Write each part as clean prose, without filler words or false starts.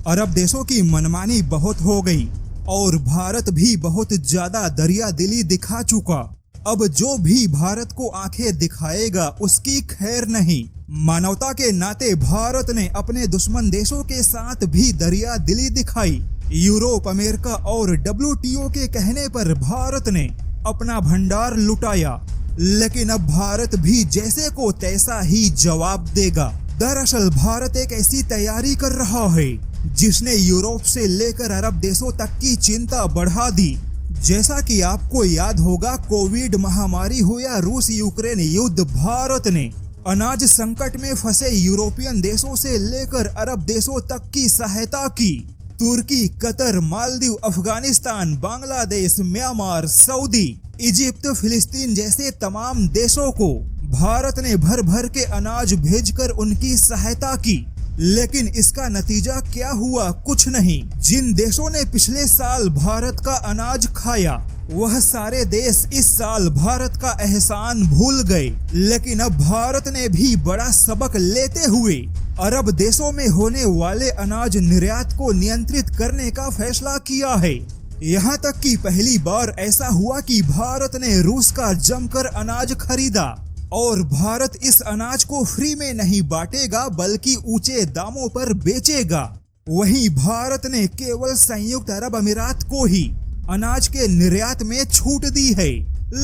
अरब देशों की मनमानी बहुत हो गई और भारत भी बहुत ज्यादा दरिया दिली दिखा चुका। अब जो भी भारत को आंखें दिखाएगा उसकी खैर नहीं। मानवता के नाते भारत ने अपने दुश्मन देशों के साथ भी दरिया दिली दिखाई। यूरोप, अमेरिका और WTO के कहने पर भारत ने अपना भंडार लुटाया, लेकिन अब भारत भी जैसे को तैसा ही जवाब देगा। दरअसल भारत एक ऐसी तैयारी कर रहा है जिसने यूरोप से लेकर अरब देशों तक की चिंता बढ़ा दी। जैसा कि आपको याद होगा, कोविड महामारी हो या रूस यूक्रेन युद्ध, भारत ने अनाज संकट में फंसे यूरोपियन देशों से लेकर अरब देशों तक की सहायता की। तुर्की, Qatar, Maldives, Afghanistan, Bangladesh, Myanmar, Saudi, Egypt, फिलिस्तीन जैसे तमाम देशों को भारत ने भर भर के अनाज भेजकर उनकी सहायता की। लेकिन इसका नतीजा क्या हुआ? कुछ नहीं। जिन देशों ने पिछले साल भारत का अनाज खाया, वह सारे देश इस साल भारत का एहसान भूल गए। लेकिन अब भारत ने भी बड़ा सबक लेते हुए अरब देशों में होने वाले अनाज निर्यात को नियंत्रित करने का फैसला किया है। यहाँ तक कि पहली बार ऐसा हुआ कि भारत ने रूस का जमकर अनाज खरीदा और भारत इस अनाज को फ्री में नहीं बांटेगा बल्कि ऊंचे दामों पर बेचेगा। वहीं भारत ने केवल संयुक्त अरब अमीरात को ही अनाज के निर्यात में छूट दी है,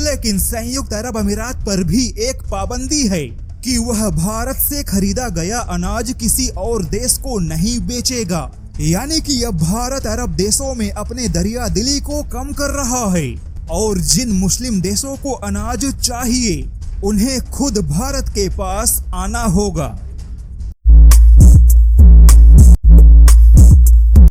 लेकिन संयुक्त अरब अमीरात पर भी एक पाबंदी है कि वह भारत से खरीदा गया अनाज किसी और देश को नहीं बेचेगा। यानी कि अब भारत अरब देशों में अपने दरिया दिली को कम कर रहा है और जिन मुस्लिम देशों को अनाज चाहिए उन्हें खुद भारत के पास आना होगा।